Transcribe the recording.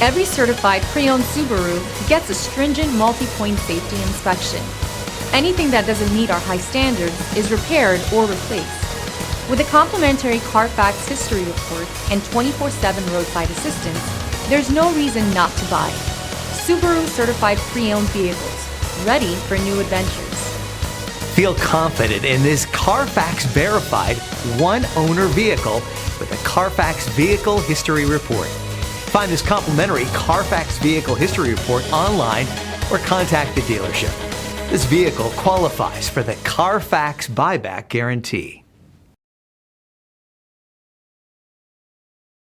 Every certified pre-owned Subaru gets a stringent multi-point safety inspection. Anything that doesn't meet our high standards is repaired or replaced. With a complimentary Carfax history report and 24/7 roadside assistance, there's no reason not to buy. Subaru certified pre-owned vehicles, ready for new adventures. Feel confident in this Carfax verified one-owner vehicle with a Carfax Vehicle History Report. Find this complimentary Carfax Vehicle History Report online or contact the dealership. This vehicle qualifies for the Carfax Buyback Guarantee.